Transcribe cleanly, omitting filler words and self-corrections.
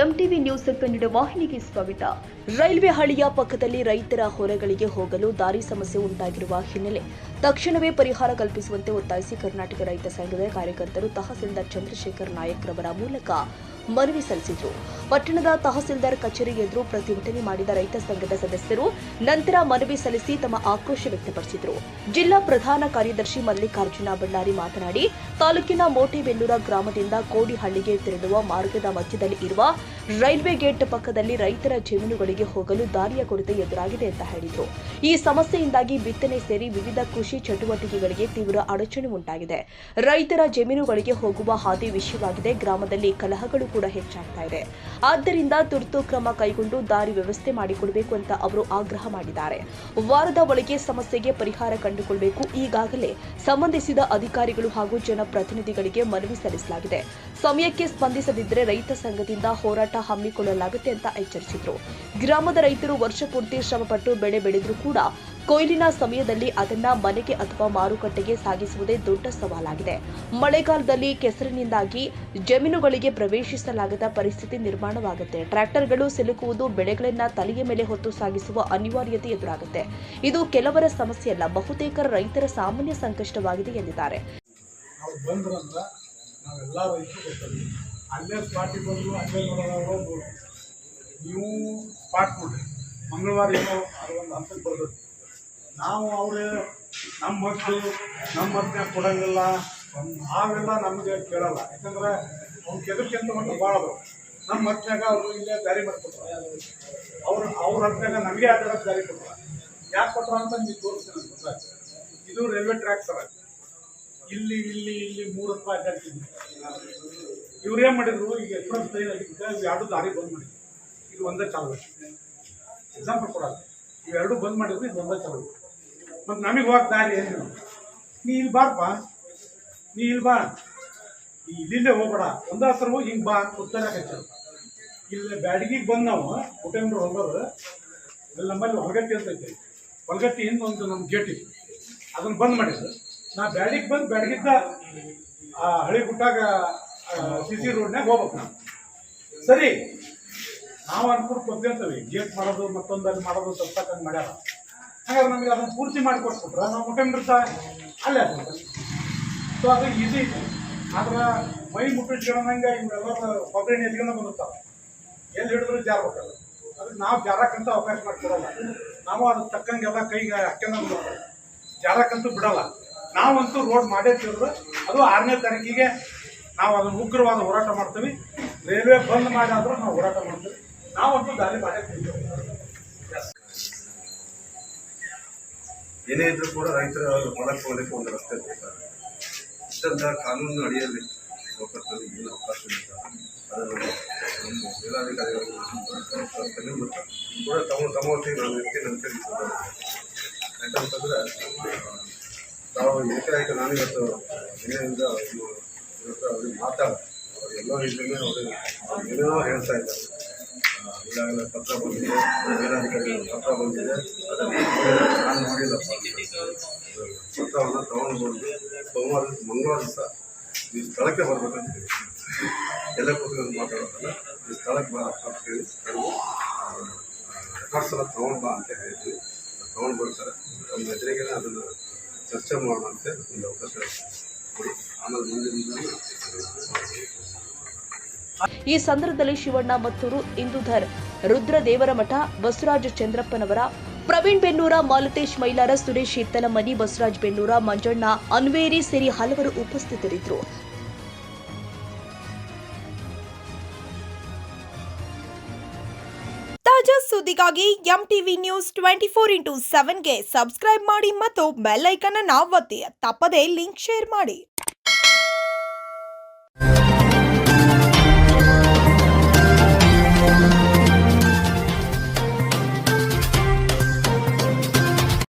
MTV news Kannada ವಾಹಿನಿಗೆ ಸ್ವಾಗತ. Railway ಹಳಿಯ ಪಕ್ಕದಲ್ಲಿ ರೈತರ ಹೊಲಗಳಿಗೆ ಹೋಗಲು ದಾರಿ ಸಮಸ್ಯೆ ಉಂಟಾಗಿರುವ ಹಿನ್ನೆಲೆ ತಕ್ಷಣವೇ ಪರಿಹಾರ ಕಲ್ಪಿಸುವಂತೆ ಒತ್ತಾಯಿಸಿ ಕರ್ನಾಟಕ ರೈತ ಸಂಘದ ಕಾರ್ಯಕರ್ತರು ತಹಸೀಲ್ದಾರ್ ಚಂದ್ರಶೇಖರ್ ನಾಯಕ್ ರವರ ಮೂಲಕ ಮನವಿ ಸಲ್ಲಿಸಿದರು. ಪಟ್ಟಣದ ತಹಸೀಲ್ದಾರ್ ಕಚೇರಿ ಎದುರು ಪ್ರತಿಭಟನೆ ಮಾಡಿದ ರೈತ ಸಂಘದ ಸದಸ್ಯರು ನಂತರ ಮನವಿ ಸಲ್ಲಿಸಿ ತಮ್ಮ ಆಕ್ರೋಶ ವ್ಯಕ್ತಪಡಿಸಿದರು. ಜಿಲ್ಲಾ ಪ್ರಧಾನ ಕಾರ್ಯದರ್ಶಿ ಮಲ್ಲಿಕಾರ್ಜುನ ಬಳ್ಳಾರಿ ಮಾತನಾಡಿ, ತಾಲೂಕಿನ ಮೋಟೆಬೆನ್ನೂರ ಗ್ರಾಮದಿಂದ ಕೋಡಿಹಳ್ಳಿಗೆ ತೆರಳುವ ಮಾರ್ಗದ ಮಧ್ಯದಲ್ಲಿ ಇರುವ ರೈಲ್ವೆ ಗೇಟ್ ಪಕ್ಕದಲ್ಲಿ ರೈತರ ಜಮೀನುಗಳಿಗೆ ಹೋಗಲು ದಾರಿಯ ಕೊರತೆ ಎದುರಾಗಿದೆ ಅಂತ ಹೇಳಿದರು. ಈ ಸಮಸ್ಯೆಯಿಂದಾಗಿ ಬಿತ್ತನೆ ಸೇರಿ ವಿವಿಧ ಕೃಷಿ ಚಟುವಟಿಕೆಗಳಿಗೆ ತೀವ್ರ ಅಡಚಣೆ ಉಂಟಾಗಿದೆ. ರೈತರ ಜಮೀನುಗಳಿಗೆ ಹೋಗುವ ಹಾದಿ ವಿಷಯವಾಗಿದೆ. ಗ್ರಾಮದಲ್ಲಿ ಕಲಹಗಳು ಕೂಡ ಹೆಚ್ಚಾಗ್ತಾ ಇದೆ. ಆದ್ದರಿಂದ ತುರ್ತು ಕ್ರಮ ಕೈಗೊಂಡು ದಾರಿ ವ್ಯವಸ್ಥೆ ಮಾಡಿಕೊಡಬೇಕು ಅಂತ ಅವರು ಆಗ್ರಹ ಮಾಡಿದ್ದಾರೆ. ವಾರದ ಒಳಗೆ ಸಮಸ್ಯೆಗೆ ಪರಿಹಾರ ಕಂಡುಕೊಳ್ಳಬೇಕು. ಈಗಾಗಲೇ ಸಂಬಂಧಿಸಿದ ಅಧಿಕಾರಿಗಳು ಹಾಗೂ ಜನಪ್ರತಿನಿಧಿಗಳಿಗೆ ಮನವಿ ಸಲ್ಲಿಸಲಾಗಿದೆ. ಸಮಯಕ್ಕೆ ಸ್ಪಂದಿಸದಿದ್ದರೆ ರೈತ ಸಂಘದಿಂದ ಹೋರಾಟ ಹಮ್ಮಿಕೊಳ್ಳಲಾಗುತ್ತೆ ಅಂತ ಎಚ್ಚರಿಸಿದರು. ಗ್ರಾಮದ ರೈತರು ವರ್ಷ ಪೂರ್ತಿ ಶ್ರಮಪಟ್ಟು ಬೆಳೆ ಬೆಳೆದರೂ ಕೂಡ ಕೊಯ್ಲಿನ ಸಮಯದಲ್ಲಿ ಅದನ್ನ ಮನೆಗೆ ಅಥವಾ ಮಾರುಕಟ್ಟೆಗೆ ಸಾಗಿಸುವುದೇ ದೊಡ್ಡ ಸವಾಲಾಗಿದೆ. ಮಳೆಗಾಲದಲ್ಲಿ ಕೆಸರಿನಿಂದಾಗಿ ಜಮೀನುಗಳಿಗೆ ಪ್ರವೇಶಿಸಲಾಗದ ಪರಿಸ್ಥಿತಿ ನಿರ್ಮಾಣವಾಗುತ್ತೆ. ಟ್ರ್ಯಾಕ್ಟರ್ಗಳು ಸಿಲುಕುವುದು, ಬೆಳೆಗಳನ್ನ ತಲೆಯ ಮೇಲೆ ಹೊತ್ತು ಸಾಗಿಸುವ ಅನಿವಾರ್ಯತೆ ಎದುರಾಗುತ್ತೆ. ಇದು ಕೆಲವರ ಸಮಸ್ಯೆಯಲ್ಲ, ಬಹುತೇಕ ರೈತರ ಸಾಮಾನ್ಯ ಸಂಕಷ್ಟವಾಗಿದೆ ಎಂದಿದ್ದಾರೆ. ಮಂಗಳವಾರ ಏನೋ ಒಂದು ಹಂತಕ್ಕೆ ಬರ್ತದೆ. ನಾವು ಅವರು ನಮ್ಮ ಮಕ್ಕಳು ಕೊಡಂಗಿಲ್ಲ, ಅವೆಲ್ಲ ನಮಗೆ ಕೇಳಲ್ಲ. ಯಾಕಂದ್ರೆ ಅವ್ನು ಕೆದರ್ಕೆಂತ ಮಕ್ಕಳು ಭಾಳ ಅದಾವೆ. ನಮ್ಮ ಮಕ್ಕಳಾಗ ಅವರು ಇಲ್ಲೇ ದಾರಿ ಮಾಡಿಕೊಟ್ರು, ಅವ್ರ ಹತ್ತಾಗ ನಮಗೆ ಆ ದಾರಿ ಕೊಟ್ರ. ಯಾಕೆ ಕೊಟ್ರ ಅಂತ ನೀವು ತೋರಿಸ್ತೀನಿ ಅಂತ. ಇದು ರೈಲ್ವೆ ಟ್ರ್ಯಾಕ್ ಸರ. ಇಲ್ಲಿ 3 ರೂಪಾಯಿ ಅಡ್ಡಾಡ್ತಿದ್ವಿ. ಇವ್ರು ಏನು ಮಾಡಿದ್ರು, ಈಗ ಎಕ್ಸ್ಪ್ರೆಸ್ ಟ್ರೈನ್ ಆಗಿದ್ದ ಎರಡು ದಾರಿ ಬಂದ್ ಮಾಡಿದ್ರು. ಇದು ಒಂದೇ ಚಾಲು. ಎಕ್ಸಾಂಪಲ್ ಕೊಡಲ್ಲ, ಇವೆರಡು ಬಂದ್ ಮಾಡಿದ್ರು, ಇದು ಒಂದೇ ಚಾಲು. ಮತ್ತು ನಮಗೆ ಹೋಗಕ್ಕೆ ದಾರಿ ಏನು? ನೀ ಇಲ್ಲಿ ಬಾರಪ್ಪ, ನೀ ಇಲ್ಲಿ ಬಾ, ಇಲ್ಲಿಂದೇ ಹೋಗ್ಬೇಡ, ಒಂದೇ ಹತ್ರ ಹೋಗಿ ಹಿಂಗೆ ಬಾ ಅಂತ ಉತ್ತರಾಕೈತೆ. ಇಲ್ಲಿ ಬ್ಯಾಡಗಿಗೆ ಬಂದು ನಾವು ಕುಟುಂಬರು ಹೋಗೋರು ಅಲ್ಲಿ ನಮ್ಮಲ್ಲಿ ಹೊಲಗಟ್ಟಿ ಅಂತ ಐತೆ. ಹೊಲಗಟ್ಟಿ ಒಂದು ನಮ್ಮ ಗೇಟ್ ಇತ್ತು, ಅದನ್ನು ಬಂದ್ ಮಾಡಿದ್ರು. ನಾ ಬ್ಯಾಡಿಗೆ ಬಂದು ಬ್ಯಾಡಗಿದ್ದ ಹಳಿ ಗುಟ್ಟಾಗ CC ರೋಡ್ನಾಗ ಹೋಗ್ಬೇಕು ನಾವು. ಸರಿ, ನಾವು ಅನ್ಕೊಂಡು ಕೊಡ್ತೇವೆ ಗೇಟ್ ಮಾಡೋದು ಮತ್ತೊಂದಲ್ಲಿ ಮಾಡೋದು ತಪ್ಪಾಕಂಗೆ ಮಾಡ್ಯಾರ. ಹಾಗಾದ್ರೆ ನಮಗೆ ಅದನ್ನು ಪೂರ್ತಿ ಮಾಡಿಕೊಟ್ಬಿಟ್ರೆ ನಾವು ಮುಟ್ಟಂಗಿರ್ತ ಅಲ್ಲೇ ಆಗ್ತದೆ. ಸೊ ಅದು ಈಸಿ ಐತಿ. ಆದ್ರೆ ಮೈ ಮುಟ್ಟಿಸ್ಕೊಳ್ಳೋಂಗೆ ಇವೆಲ್ಲ ಕೊಬ್ಬರಿ ಎತ್ಕೊಂಡು ಬಂದಿರ್ತಾವೆ. ಎಲ್ಲಿ ಹಿಡಿದ್ರು ಜಾರ್ಬೇಕಲ್ಲ. ಅದಕ್ಕೆ ನಾವು ಜಾರಕ್ಕಂತ ಅವಕಾಶ ಮಾಡಿಕೊಡಲ್ಲ. ನಾವು ಅದಕ್ಕೆ ತಕ್ಕಂಗೆಲ್ಲ ಕೈಗೆ ಹಾಕ್ಯಂದ ಬಂದಿರ್ತಾರೆ. ಜಾರಕ್ಕಂತೂ ಬಿಡಲ್ಲ. ನಾವಂತೂ ರೋಡ್ ಮಾಡೇ ತಿಂದ್ರೆ ಅದು 6ನೇ ತಾರೀಕಿಗೆ ನಾವು ಅದನ್ನು ಉಗ್ರವಾದ ಹೋರಾಟ ಮಾಡ್ತೀವಿ. ರೈಲ್ವೆ ಬಂದ್ ಮಾಡಾದ್ರೂ ನಾವು ಹೋರಾಟ ಮಾಡ್ತೀವಿ. ನಾವಂತೂ ದಾರಿ ಮಾಡೇ ತಿಂತೀವಿ. ಏನೇ ಇದ್ರೂ ಕೂಡ ರೈತರ ಹೊಲಕ್ಕೆ ಹೋಗಲಿಕ್ಕೆ ಒಂದು ರಸ್ತೆ ಬೇಕಾಗುತ್ತೆ. ಇಷ್ಟಂತ ಕಾನೂನು ಅಡಿಯಲ್ಲಿ ಲೋಕದಲ್ಲಿ ಏನು ಅವಕಾಶ ಇಲ್ಲ. ಅದನ್ನು ನಮ್ಮ ಮೇಲಾಧಿಕಾರಿಗಳು ಕೂಡ ತಮ್ಮ ಹೊತ್ತಿಗೆ ನಾವು ವ್ಯಕ್ತಿ ನಂತರ ಯಾಕಂತಂದರೆ ತಾವು ಏಕಾಏಕ ನಾನಿವತ್ತು ದಿನದಿಂದ ಇವತ್ತು ಅವ್ರಿಗೆ ಮಾತಾಡೋದು ಅವ್ರು ಎಲ್ಲೋ ಇದನ್ನೇ ಅವರು ಏನೇನೋ ಹೇಳ್ತಾ ಇದ್ದಾರೆ. ಈಗಾಗಲೇ ಪತ್ರ ಬಂದಿದೆ, ಮೇಲಾಧಿಕಾರಿಗಳು ಪತ್ರ ಬಂದಿದೆ. ಅದನ್ನು ನಾನು ನೋಡಿಲ್ಲಪ್ಪ. ಪತ್ರವನ್ನು ತಗೊಂಡು ಬಂದು ಮಂಗಳವಾರ ದಿವಸ ಈ ಸ್ಥಳಕ್ಕೆ ಬರ್ಬೇಕಂತ ಹೇಳಿ ಎಲ್ಲ ಕೂತ್ಕೊಂಡು ಮಾತಾಡೋದಲ್ಲ, ಈ ಸ್ಥಳಕ್ಕೆ ಬಾ ಅಂತ ಹೇಳಿ ಕರೆದು ರೆಕಾರ್ಡ್ಸ್ ಎಲ್ಲ ತೊಗೊಂಡು ಬಾ ಅಂತ ಹೇಳಿದ್ವಿ. ತೊಗೊಂಡು ಬರ್ತಾರೆ. ನಮ್ಮ ಎದುರಿಗೆ ಅದನ್ನು ಚರ್ಚೆ ಮಾಡೋಣಂತೆ ಒಂದು ಅವಕಾಶ ಕೊಡಿ. ಆಮೇಲೆ ಮುಂದಿನ ಈ ಸಂದರ್ಭದಲ್ಲಿ ಶಿವಣ್ಣ ಮತ್ತೂರು, ಇಂದುಧರ್, ರುದ್ರದೇವರಮಠ, ಬಸವರಾಜ ಚಂದ್ರಪ್ಪನವರ, ಪ್ರವೀಣ್ ಬೆನ್ನೂರ, ಮಾಲತೇಶ್ ಮೈಲಾರ, ಸುರೇಶ್ ಹಿತ್ತಲಮನಿ, ಬಸವರಾಜ್ ಬೆನ್ನೂರ, ಮಂಜಣ್ಣ ಅನ್ವೇರಿ ಸೇರಿ ಹಲವರು ಉಪಸ್ಥಿತರಿದ್ದರು. ತಾಜಾ ಸುದ್ದಿಗಾಗಿ ಎಂಟಿವಿ ನ್ಯೂಸ್ 24x7ಗೆ ಸಬ್ಸ್ಕ್ರೈಬ್ ಮಾಡಿ ಮತ್ತು ಬೆಲ್ ಐಕಾನ್ ಅನ್ನು ಒತ್ತಿ. ತಪ್ಪದೇ ಲಿಂಕ್ ಶೇರ್ ಮಾಡಿ.